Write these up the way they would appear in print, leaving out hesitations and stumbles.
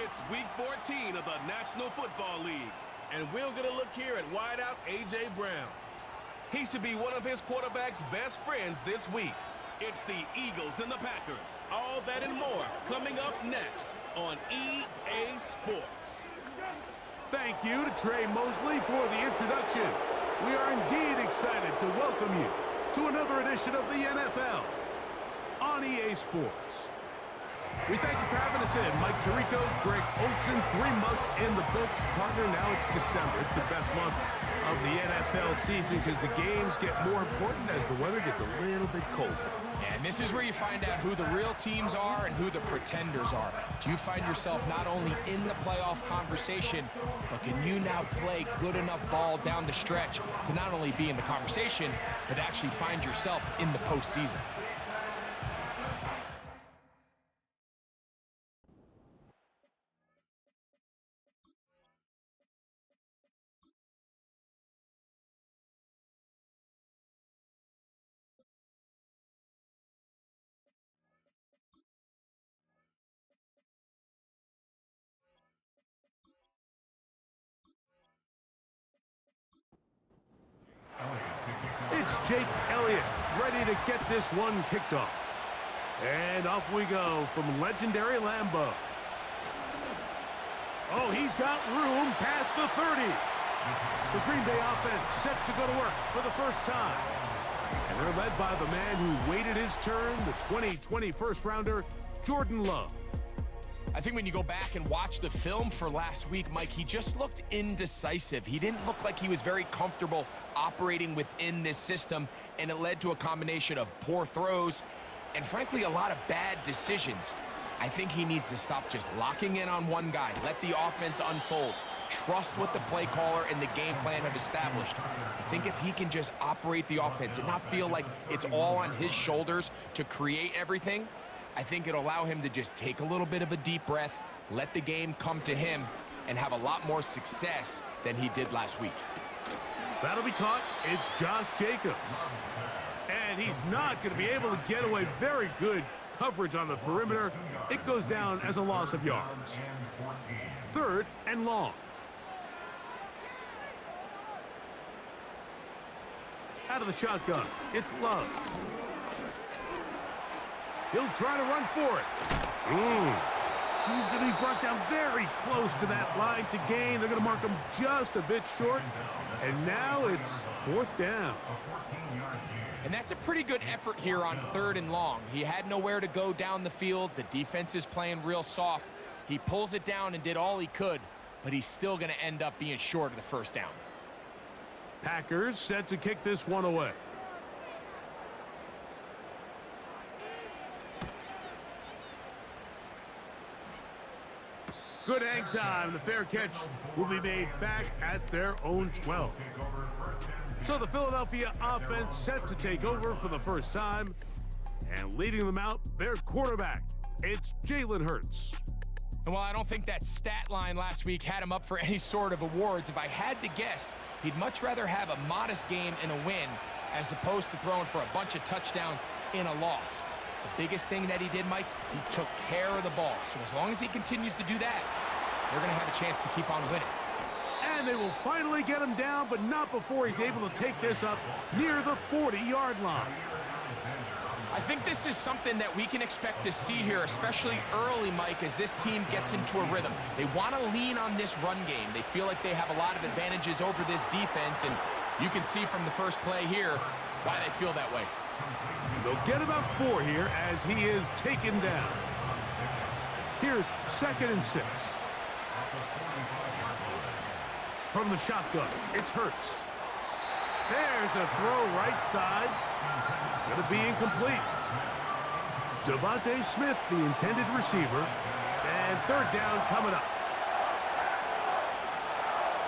It's week 14 of the National Football League. And we'll get a look here at wideout A.J. Brown. He should be one of his quarterback's best friends this week. It's the Eagles and the Packers. All that and more coming up next on EA Sports. Thank you to Trey Mosley for the introduction. We are indeed excited to welcome you to another edition of the NFL on EA Sports. We thank you for having us in. Mike Tirico, Greg Olsen, 3 months in the books. Partner, now it's December. It's the best month of the NFL season because the games get more important as the weather gets a little bit colder. And this is where you find out who the real teams are and who the pretenders are. Do you find yourself not only in the playoff conversation, but can you now play good enough ball down the stretch to not only be in the conversation, but actually find yourself in the postseason? It's Jake Elliott ready to get this one kicked off. And off we go from legendary Lambeau. Oh, he's got room past the 30. The Green Bay offense set to go to work for the first time. And they're led by the man who waited his turn, the 2020 first-rounder, Jordan Love. I think when you go back and watch the film for last week, Mike, he just looked indecisive. He didn't look like he was very comfortable operating within this system, and it led to a combination of poor throws and, frankly, a lot of bad decisions. I think he needs to stop just locking in on one guy. Let the offense unfold. Trust what the play caller and the game plan have established. I think if he can just operate the offense and not feel like it's all on his shoulders to create everything, I think it'll allow him to just take a little bit of a deep breath, let the game come to him, and have a lot more success than he did last week. That'll be caught. It's Josh Jacobs. And he's not going to be able to get away. Very good coverage on the perimeter. It goes down as a loss of yards. 3rd and long. Out of the shotgun, it's Love. He'll try to run for it. He's going to be brought down very close to that line to gain. They're going to mark him just a bit short. And now it's 4th down. And that's a pretty good effort here on 3rd and long. He had nowhere to go down the field. The defense is playing real soft. He pulls it down and did all he could, but he's still going to end up being short of the 1st down. Packers set to kick this one away. Good hang time. The fair catch will be made back at their own 12. So the Philadelphia offense set to take over for the first time. And leading them out, their quarterback. It's Jalen Hurts. And while I don't think that stat line last week had him up for any sort of awards, if I had to guess, he'd much rather have a modest game and a win as opposed to throwing for a bunch of touchdowns in a loss. The biggest thing that he did, Mike, he took care of the ball. So as long as he continues to do that, they're going to have a chance to keep on winning. And they will finally get him down, but not before he's able to take this up near the 40-yard line. I think this is something that we can expect to see here, especially early, Mike, as this team gets into a rhythm. They want to lean on this run game. They feel like they have a lot of advantages over this defense, and you can see from the first play here why they feel that way. They'll get about 4 here as he is taken down. Here's 2nd and 6. From the shotgun, it's Hurts. There's a throw right side. It's going to be incomplete. Devontae Smith, the intended receiver. And 3rd down coming up.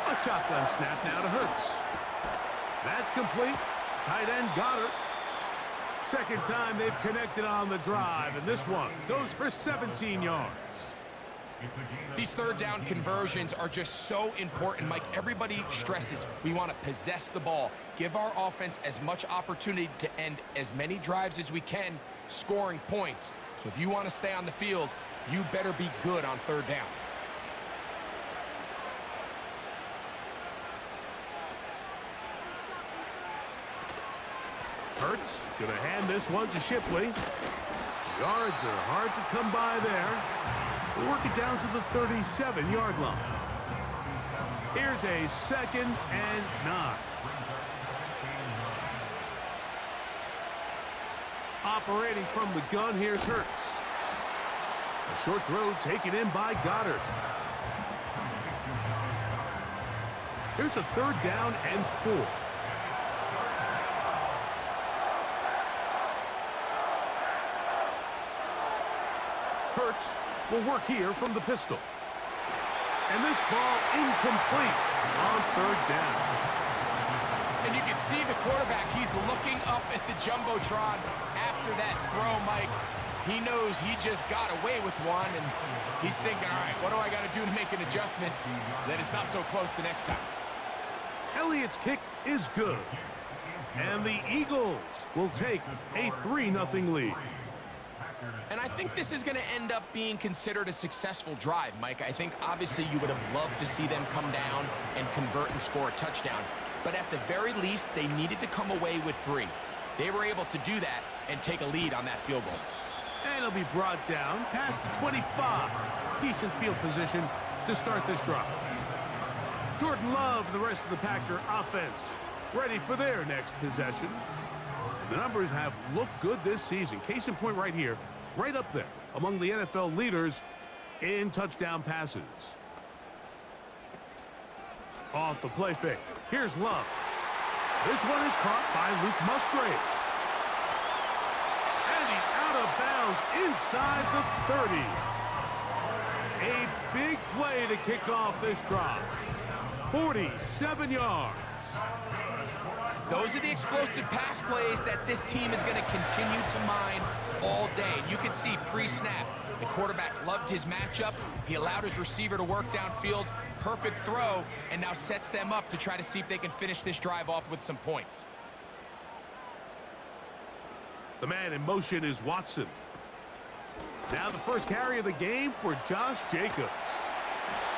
A shotgun snap now to Hurts. That's complete. Tight end got her. 2nd time they've connected on the drive, and this one goes for 17 yards. These 3rd down conversions are just so important, Mike. Everybody stresses we want to possess the ball, give our offense as much opportunity to end as many drives as we can, scoring points. So if you want to stay on the field, you better be good on 3rd down. Gonna hand this one to Shipley. Yards are hard to come by there. We'll work it down to the 37-yard line. Here's a 2nd and 9. Operating from the gun, here's Hurts. A short throw taken in by Goddard. Here's a 3rd down and 4. Hurts will work here from the pistol. And this ball incomplete on 3rd down. And you can see the quarterback, he's looking up at the Jumbotron after that throw, Mike. He knows he just got away with one, and he's thinking, all right, what do I got to do to make an adjustment that it's not so close the next time? Elliott's kick is good. And the Eagles will take a 3-0 lead. And I think this is going to end up being considered a successful drive, Mike. I think obviously you would have loved to see them come down and convert and score a touchdown. But at the very least, they needed to come away with 3. They were able to do that and take a lead on that field goal. And it'll be brought down past the 25. Decent field position to start this drive. Jordan Love and the rest of the Packer offense ready for their next possession. And the numbers have looked good this season. Case in point right here, right up there among the NFL leaders in touchdown passes. Off the play fake. Here's Love. This one is caught by Luke Musgrave. And he's out of bounds inside the 30. A big play to kick off this drive. 47 yards. Those are the explosive pass plays that this team is going to continue to mine all day. You can see pre-snap, the quarterback loved his matchup. He allowed his receiver to work downfield. Perfect throw, and now sets them up to try to see if they can finish this drive off with some points. The man in motion is Watson. Now the first carry of the game for Josh Jacobs.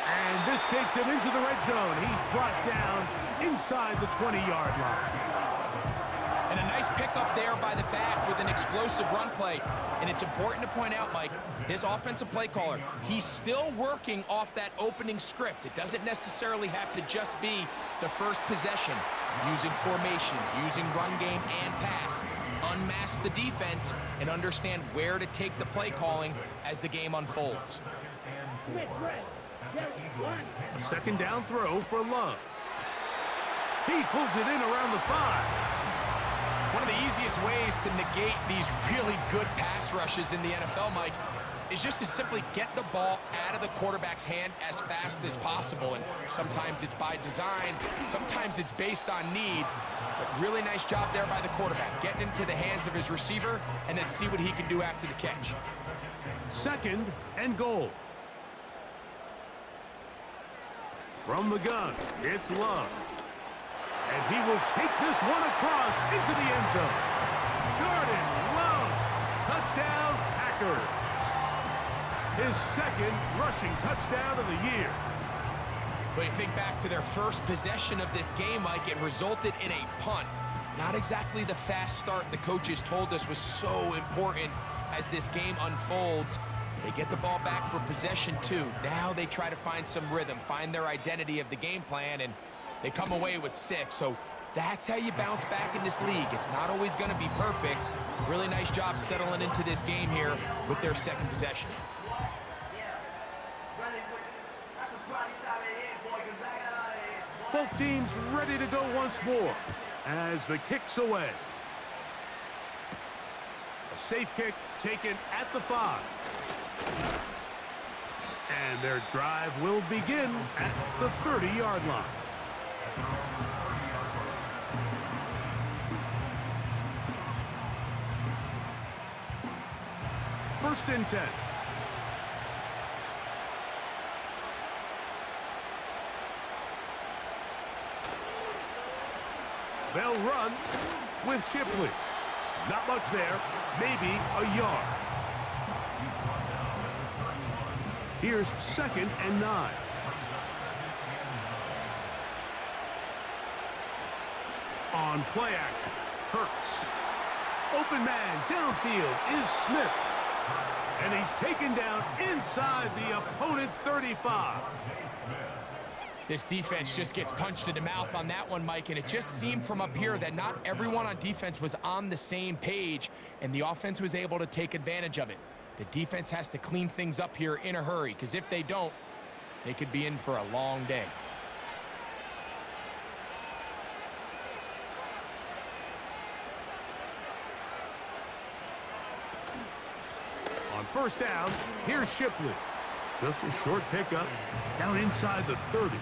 And this takes him into the red zone. He's brought down inside the 20-yard line. And a nice pickup there by the back with an explosive run play. And it's important to point out, Mike, his offensive play caller, he's still working off that opening script. It doesn't necessarily have to just be the first possession. Using formations, using run game and pass. Unmask the defense and understand where to take the play calling as the game unfolds. A 2nd down throw for Love. He pulls it in around the 5. One of the easiest ways to negate these really good pass rushes in the NFL, Mike, is just to simply get the ball out of the quarterback's hand as fast as possible. And sometimes it's by design, sometimes it's based on need. But really nice job there by the quarterback, getting into the hands of his receiver and then see what he can do after the catch. 2nd and goal. From the gun, it's Love. And he will take this one across into the end zone. Jordan Love, touchdown Packers. His 2nd rushing touchdown of the year. But you think back to their first possession of this game, Mike, it resulted in a punt. Not exactly the fast start the coaches told us was so important as this game unfolds. They get the ball back for possession 2. Now they try to find some rhythm, find their identity of the game plan, and they come away with 6. So that's how you bounce back in this league. It's not always going to be perfect. Really nice job settling into this game here with their 2nd possession. Both teams ready to go once more as the kick's away. A safe kick taken at the 5. And their drive will begin at the 30-yard line. First and 10. They'll run with Shipley. Not much there, maybe a yard. Here's 2nd and 9. On play action, Hurts. Open man downfield is Smith. And he's taken down inside the opponent's 35. This defense just gets punched in the mouth on that one, Mike, and it just seemed from up here that not everyone on defense was on the same page, and the offense was able to take advantage of it. The defense has to clean things up here in a hurry, because if they don't, they could be in for a long day. On first down, here's Shipley. Just a short pickup down inside the 30.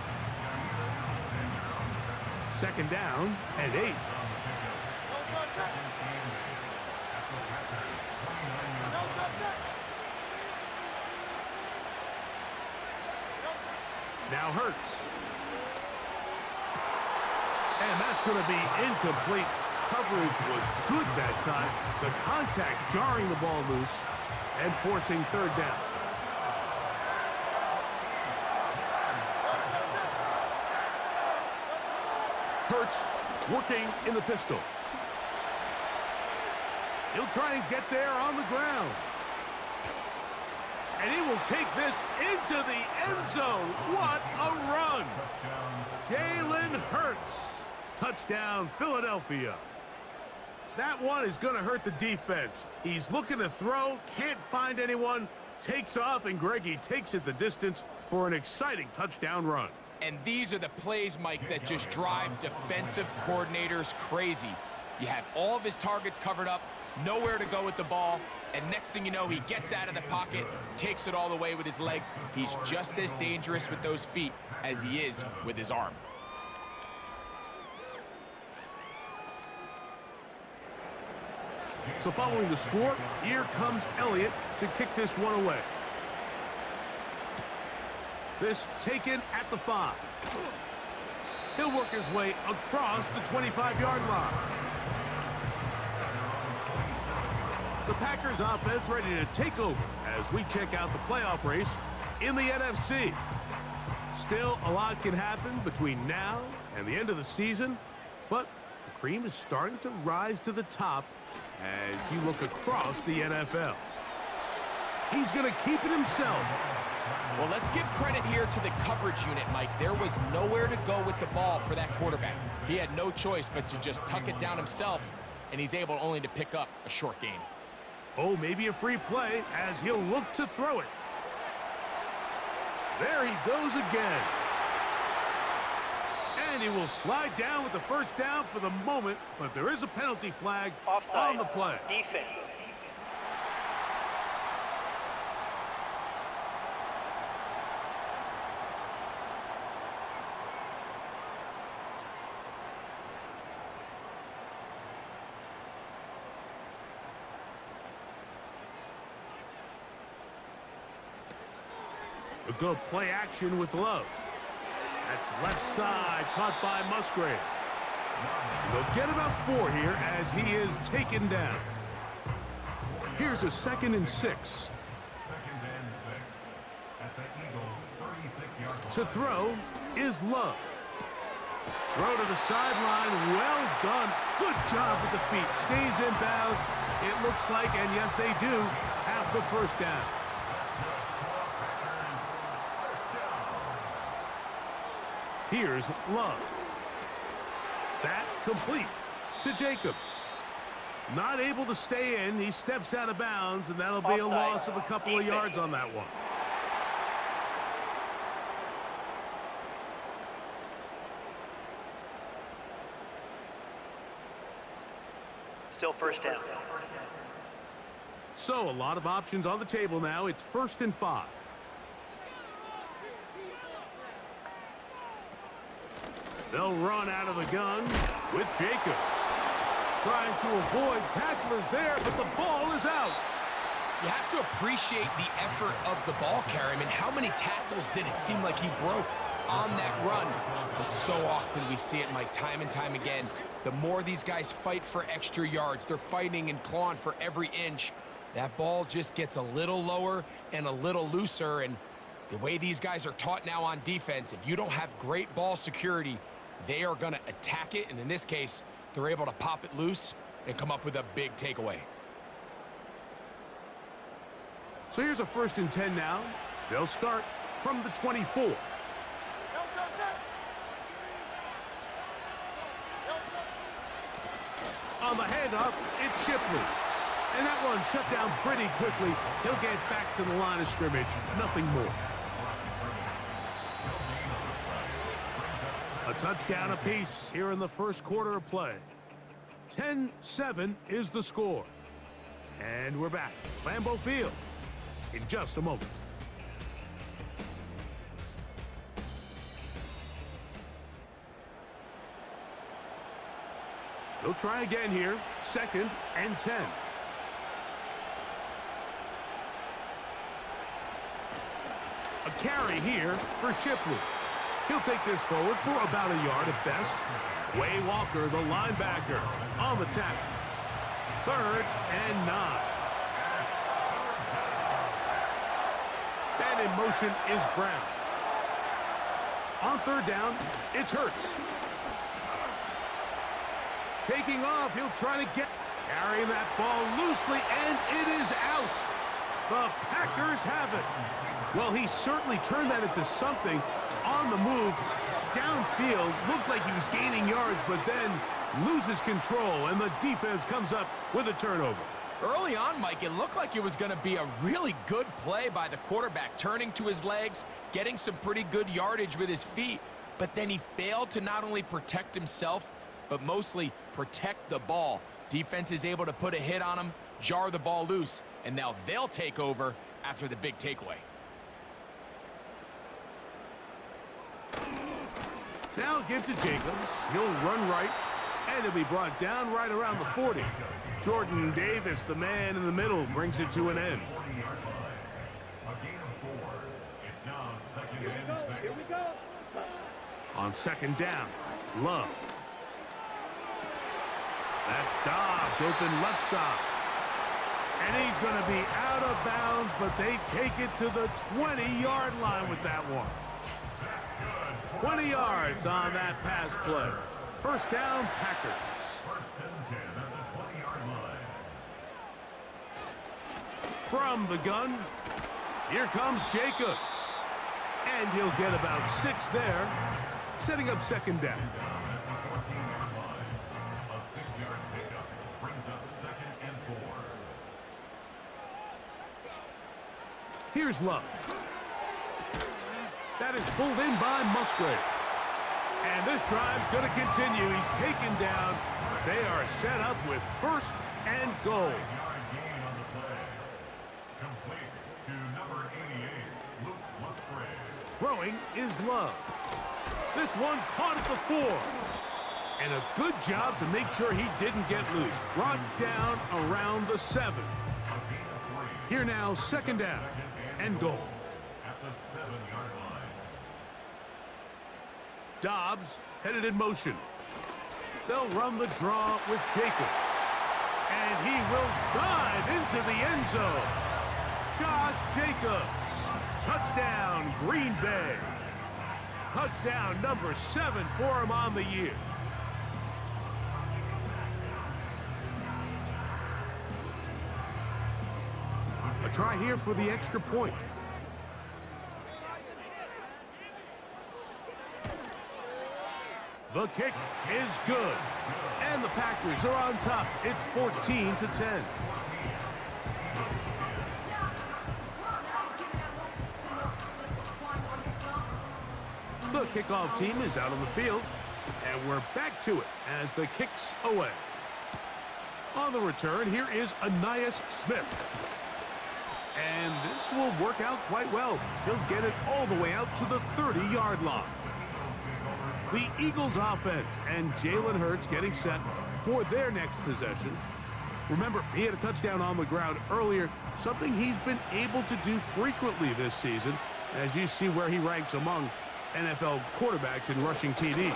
Second down and 8. Now Hurts. And that's going to be incomplete. Coverage was good that time. The contact jarring the ball loose and forcing third down. Hurts working in the pistol. He'll try and get there on the ground. And he will take this into the end zone. What a run! Jalen Hurts. Touchdown, Philadelphia. That one is going to hurt the defense. He's looking to throw, can't find anyone, takes off, and Greggy takes it the distance for an exciting touchdown run. And these are the plays, Mike, that just drive defensive coordinators crazy. You have all of his targets covered up, nowhere to go with the ball, and next thing you know, he gets out of the pocket, takes it all the way with his legs. He's just as dangerous with those feet as he is with his arm. So following the score, here comes Elliott to kick this one away. This taken at the 5. He'll work his way across the 25-yard line. The Packers offense ready to take over as we check out the playoff race in the NFC. Still, a lot can happen between now and the end of the season, but the cream is starting to rise to the top as you look across the NFL. He's going to keep it himself. Well, let's give credit here to the coverage unit, Mike. There was nowhere to go with the ball for that quarterback. He had no choice but to just tuck it down himself, and he's able only to pick up a short gain. Oh, maybe a free play as he'll look to throw it. There he goes again. And he will slide down with the first down for the moment, but there is a penalty flag Offside. on the play. Defense. A good play action with Love. That's left side, caught by Musgrave. And they'll get about 4 here as he is taken down. Here's a 2nd and 6. To throw is Love. Throw to the sideline, well done. Good job with the feet, stays in bounds. It looks like, and yes they do, have the first down. Here's Love. That complete to Jacobs. Not able to stay in. He steps out of bounds, and that'll be a loss of a couple of yards on that one. Still first down. So a lot of options on the table now. It's 1st and 5. They'll run out of the gun with Jacobs. Trying to avoid tacklers there, but the ball is out. You have to appreciate the effort of the ball carrier. I mean, how many tackles did it seem like he broke on that run? But so often we see it, Mike, time and time again. The more these guys fight for extra yards, they're fighting and clawing for every inch. That ball just gets a little lower and a little looser. And the way these guys are taught now on defense, if you don't have great ball security, they are going to attack it, and in this case, they're able to pop it loose and come up with a big takeaway. So here's a 1st and 10 now. They'll start from the 24. On the handoff, it's Shipley. And that one shut down pretty quickly. He'll get back to the line of scrimmage. Nothing more. A touchdown apiece here in the first quarter of play. 10-7 is the score. And we're back. Lambeau Field in just a moment. They'll try again here. 2nd and 10. A carry here for Shipley. He'll take this forward for about a yard at best. Way Walker, the linebacker, on the tackle. 3rd and 9. And in motion is Brown. On 3rd down, it's Hurts. Taking off, he'll try to carrying that ball loosely, and it is out. The Packers have it. Well, he certainly turned that into something on the move. Downfield, looked like he was gaining yards, but then loses control, and the defense comes up with a turnover. Early on, Mike, it looked like it was going to be a really good play by the quarterback, turning to his legs, getting some pretty good yardage with his feet, but then he failed to not only protect himself, but mostly protect the ball. Defense is able to put a hit on him, jar the ball loose, and now they'll take over after the big takeaway. Now give to Jacobs. He'll run right, and he'll be brought down right around the 40. Jordan Davis, the man in the middle, brings it to an end. On 2nd down, Love. That's Dobbs, open left side. And he's going to be out of bounds, but they take it to the 20-yard line with that one. 20 yards on that pass play. 1st down, Packers. 1st and 10 at the 20-yard line. From the gun, here comes Jacobs. And he'll get about 6 there, setting up 2nd down. A 6-yard pickup brings up 2nd and 4. Here's Love. That is pulled in by Musgrave. And this drive's going to continue. He's taken down. They are set up with 1st and goal. 5-yard gain on the play. Complete to number 88, Luke Musgrave. Throwing is Love. This one caught at the 4. And a good job to make sure he didn't get loose. Brought down around the 7. Here now, 2nd down and goal. At the 7-yard line. Dobbs headed in motion. They'll run the draw with Jacobs. And he will dive into the end zone. Josh Jacobs. Touchdown, Green Bay. Touchdown number 7 for him on the year. A try here for the extra point. The kick is good. And the Packers are on top. It's 14-10. The kickoff team is out on the field. And we're back to it as the kick's away. On the return, here is Ainias Smith. And this will work out quite well. He'll get it all the way out to the 30-yard line. The Eagles offense and Jalen Hurts getting set for their next possession. Remember, he had a touchdown on the ground earlier, something he's been able to do frequently this season, as you see where he ranks among NFL quarterbacks in rushing TDs.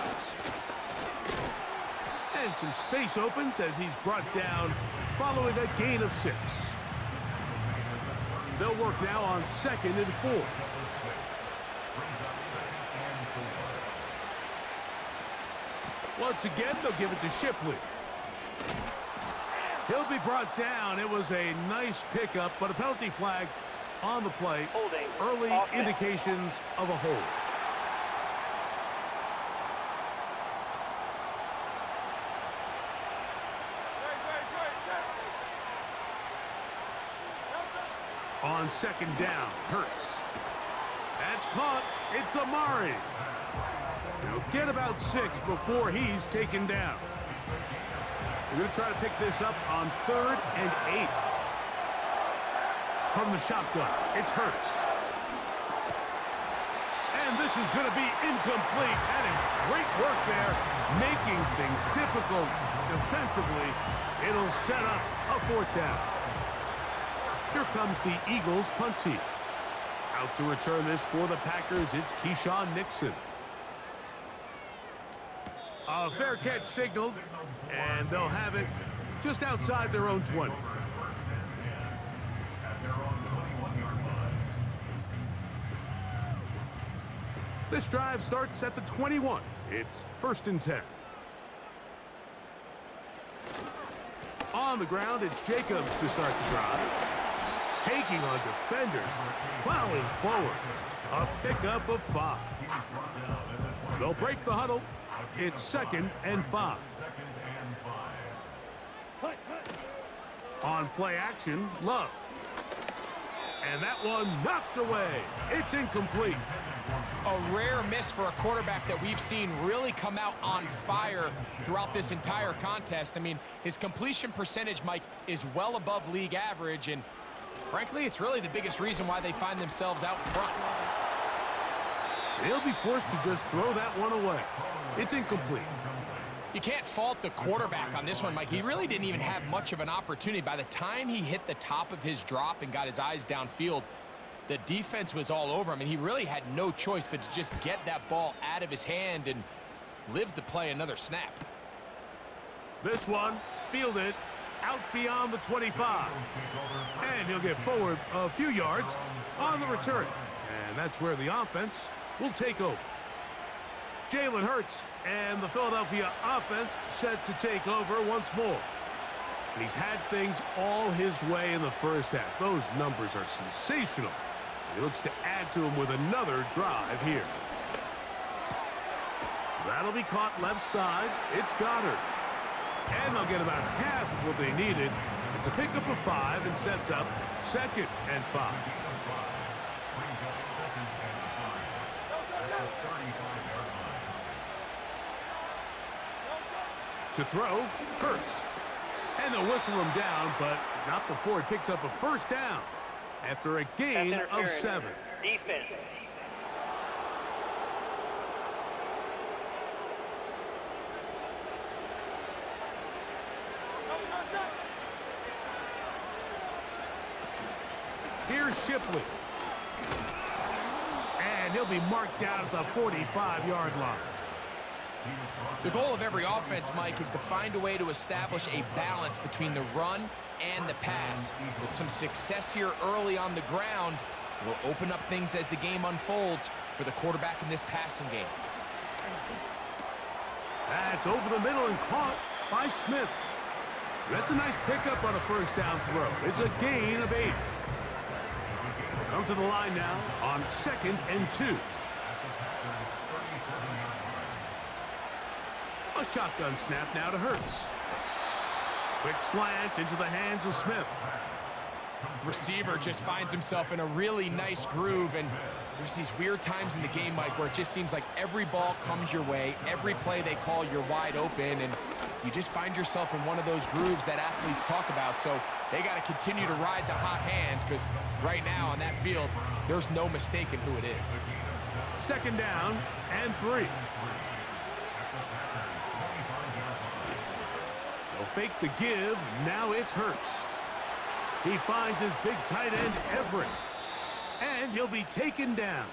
And some space opens as he's brought down following a gain of 6. They'll work now on 2nd and 4. Once again, they'll give it to Shipley. He'll be brought down. It was a nice pickup, but a penalty flag on the play. Holding. Early Offense. indications of a hold. On second down, Hurts. That's caught. It's Amari. He'll get about 6 before he's taken down. We're going to try to pick this up on 3rd and 8. From the shotgun, it's Hurts. And this is going to be incomplete. That is great work there, making things difficult defensively. It'll set up a 4th down. Here comes the Eagles punt team. Out to return this for the Packers, it's Keyshawn Nixon. A fair catch signaled, and they'll have it just outside their own 20. This drive starts at the 21. It's 1st and 10. On the ground, it's Jacobs to start the drive. Taking on defenders, plowing forward. A pickup of 5. They'll break the huddle. It's 2nd and 5. On play action, Love. And that one knocked away. It's incomplete. A rare miss for a quarterback that we've seen really come out on fire throughout this entire contest. I mean, his completion percentage, Mike, is well above league average, and frankly, it's really the biggest reason why they find themselves out in front. They'll be forced to just throw that one away. It's incomplete. You can't fault the quarterback on this one, Mike. He really didn't even have much of an opportunity. By the time he hit the top of his drop and got his eyes downfield, the defense was all over him, and he really had no choice but to just get that ball out of his hand and live to play another snap. This one, fielded out beyond the 25. And he'll get forward a few yards on the return. And that's where the offense will take over. Jalen Hurts and the Philadelphia offense set to take over once more. And he's had things all his way in the first half. Those numbers are sensational. And he looks to add to them with another drive here. That'll be caught left side. It's Goddard. And they'll get about half of what they needed. It's a pickup of 5 and sets up 2nd and 5. To throw, Hurts. And they'll whistle him down, but not before he picks up a 1st down after a gain of 7. Defense. Here's Shipley. And he'll be marked down at the 45-yard line. The goal of every offense, Mike, is to find a way to establish a balance between the run and the pass. With some success here early on the ground, will open up things as the game unfolds for the quarterback in this passing game. That's over the middle and caught by Smith. That's a nice pickup on a 1st down throw. It's a gain of 8. They'll come to the line now on 2nd and 2. A shotgun snap now to Hurts. Quick slant into the hands of Smith. Receiver just finds himself in a really nice groove, and there's these weird times in the game, Mike, where it just seems like every ball comes your way, every play they call, you're wide open, and you just find yourself in one of those grooves that athletes talk about. So they got to continue to ride the hot hand, because right now on that field, there's no mistaking who it is. 2nd down and 3. They'll fake the give. Now it's Hurts. He finds his big tight end, Everett. And he'll be taken down.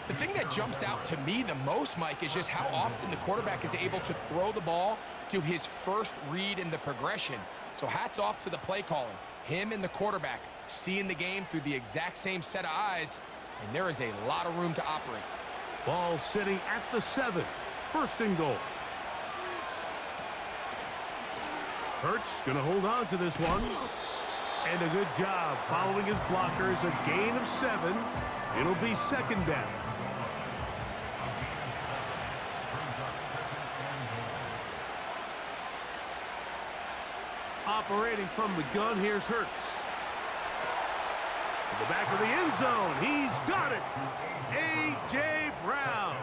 The thing that jumps out to me the most, Mike, is just how often the quarterback is able to throw the ball to his first read in the progression. So hats off to the play calling. Him and the quarterback seeing the game through the exact same set of eyes, and there is a lot of room to operate. Ball sitting at the 7. 1st and goal. Hurts going to hold on to this one. And a good job following his blockers. A gain of 7. It'll be second down. Operating from the gun, here's Hurts. To the back of the end zone. He's got it. A.J. Brown.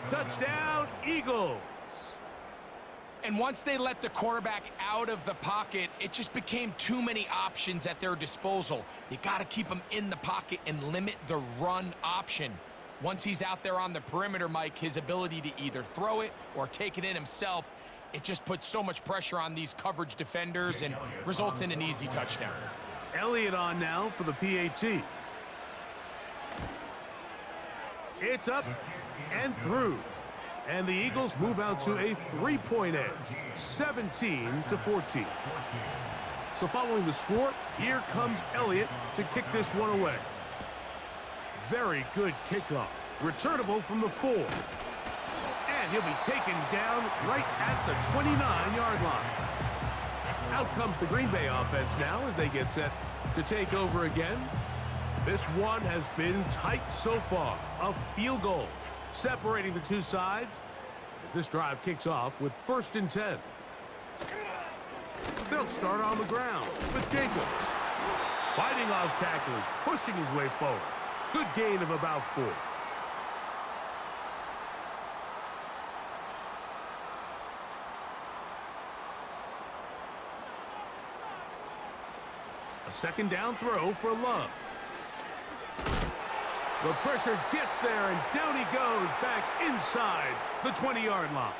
Touchdown, Eagles. And once they let the quarterback out of the pocket, it just became too many options at their disposal. They got to keep him in the pocket and limit the run option. Once he's out there on the perimeter, Mike, his ability to either throw it or take it in himself, it just puts so much pressure on these coverage defenders and results in an easy touchdown. Elliott on now for the PAT. It's up and through. And the Eagles move out to a 3-point edge, 17-14. So following the score, here comes Elliott to kick this one away. Very good kickoff. Returnable from the 4. And he'll be taken down right at the 29-yard line. Out comes the Green Bay offense now as they get set to take over again. This one has been tight so far. A field goal separating the two sides as this drive kicks off with 1st and 10. They'll start on the ground with Jacobs. Fighting off tacklers, pushing his way forward. Good gain of about 4. A second down throw for Love. The pressure gets there, and down he goes back inside the 20-yard line.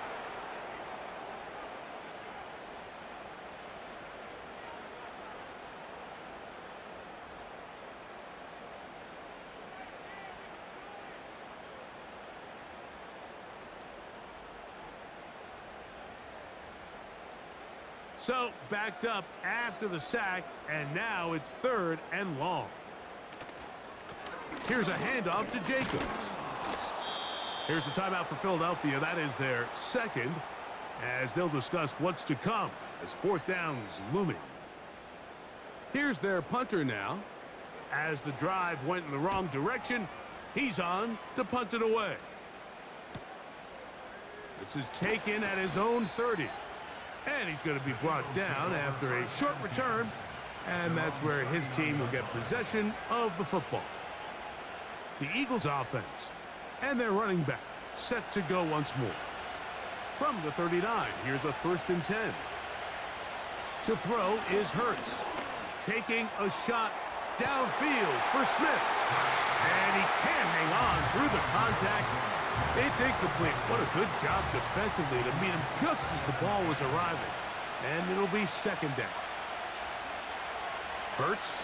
So, backed up after the sack, and now it's 3rd and long. Here's a handoff to Jacobs. Here's a timeout for Philadelphia. That is their second, as they'll discuss what's to come as 4th down is looming. Here's their punter now. As the drive went in the wrong direction, he's on to punt it away. This is taken at his own 30. And he's going to be brought down after a short return, and that's where his team will get possession of the football. The Eagles offense and their running back set to go once more. From the 39, here's a 1st and 10. To throw is Hurts, taking a shot downfield for Smith. And he can't hang on through the contact. It's incomplete. What a good job defensively to meet him just as the ball was arriving. And it'll be 2nd down. Hurts.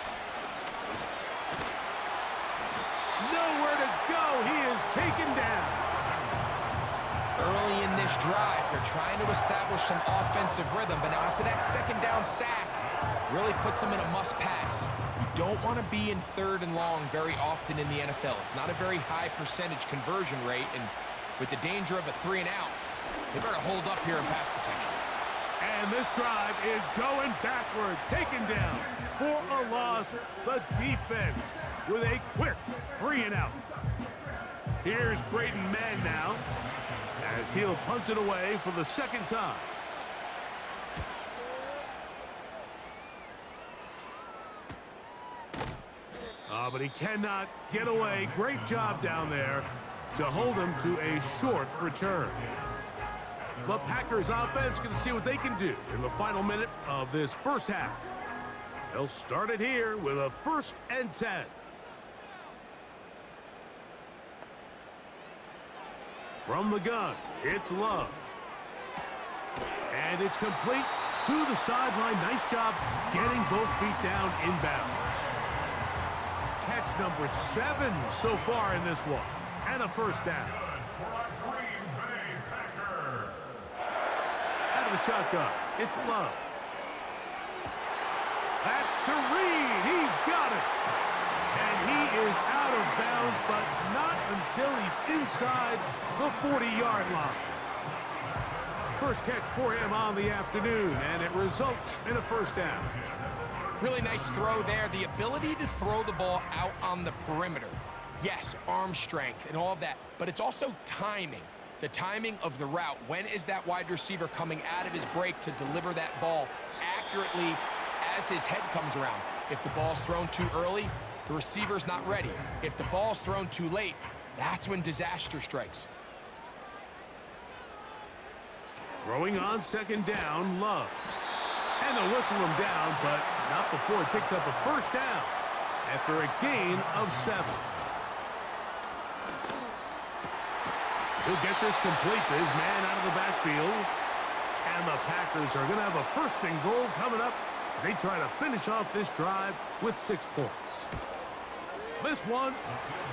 Nowhere to go. He is taken down. Early in this drive, they're trying to establish some offensive rhythm, but now after that 2nd down sack, really puts them in a must-pass. You don't want to be in 3rd and long very often in the NFL. It's not a very high percentage conversion rate, and with the danger of a 3-and-out, they better hold up here in pass protection. And this drive is going backward, taken down for a loss. The defense with a quick 3-and-out. Here's Braden Mann now, as he'll punt it away for the 2nd time. But he cannot get away. Great job down there to hold him to a short return. The Packers offense going to see what they can do in the final minute of this first half. They'll start it here with a 1st and 10. From the gun, it's Love. And it's complete to the sideline. Nice job getting both feet down inbounds. Catch number 7 so far in this one. And a 1st down. Out of the shotgun, it's Love. That's to Reed. He's got it. And he is out of bounds, but not until he's inside the 40-yard line. first catch for him on the afternoon, and it results in a first down. Really nice throw there. The ability to throw the ball out on the perimeter. Yes, arm strength and all of that, but it's also timing. The timing of the route. When is that wide receiver coming out of his break to deliver that ball accurately as his head comes around? If the ball's thrown too early, the receiver's not ready. If the ball's thrown too late, that's when disaster strikes. Throwing on second down, Love. And they'll whistle him down, but not before he picks up a first down after a gain of 7. He'll get this complete to his man out of the backfield. And the Packers are going to have a first and goal coming up. They try to finish off this drive with 6 points. This one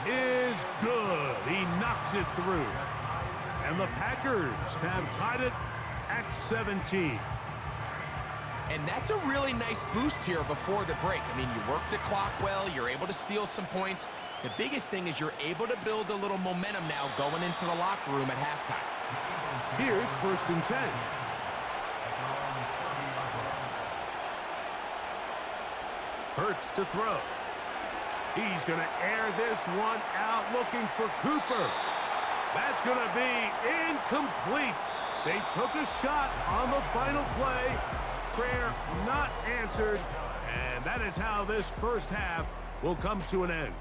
is good. He knocks it through. And the Packers have tied it at 17. And that's a really nice boost here before the break. I mean, you work the clock well, you're able to steal some points. The biggest thing is you're able to build a little momentum now going into the locker room at halftime. Here's first and 10. Hurts to throw. He's going to air this one out looking for Cooper. That's going to be incomplete. They took a shot on the final play. Prayer not answered. And that is how this first half will come to an end.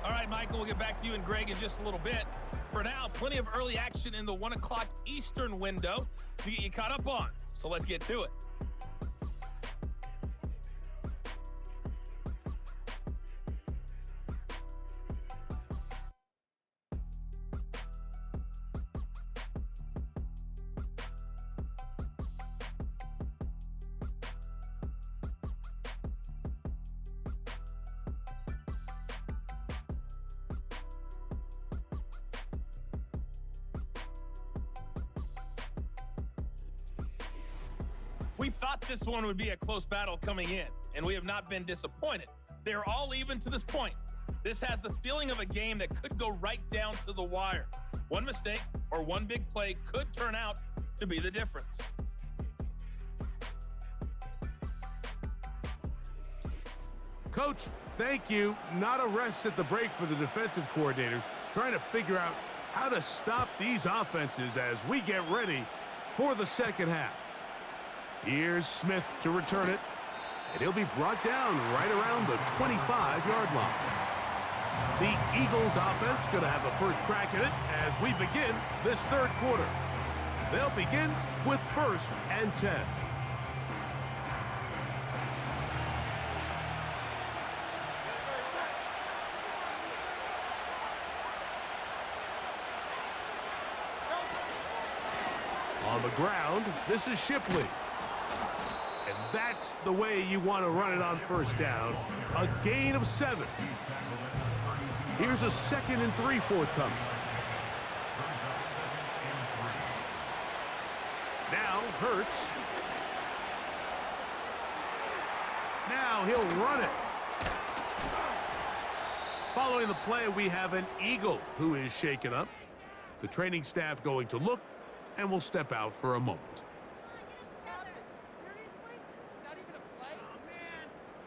All right, Michael, we'll get back to you and Greg in just a little bit. For now, plenty of early action in the 1 o'clock Eastern window to get you caught up on. So let's get to it. We thought this one would be a close battle coming in, and we have not been disappointed. They're all even to this point. This has the feeling of a game that could go right down to the wire. One mistake or one big play could turn out to be the difference. Coach, thank you. Not a rest at the break for the defensive coordinators, trying to figure out how to stop these offenses as we get ready for the second half. Here's Smith to return it, and he'll be brought down right around the 25-yard line. The Eagles offense going to have a first crack at it as we begin this third quarter. They'll begin with first and 10. On the ground, this is Shipley. And that's the way you want to run it on first down. A gain of 7. Here's a 2nd and 3 forthcoming. Now Hurts. Now he'll run it. Following the play, we have an Eagle who is shaken up. The training staff going to look and will step out for a moment.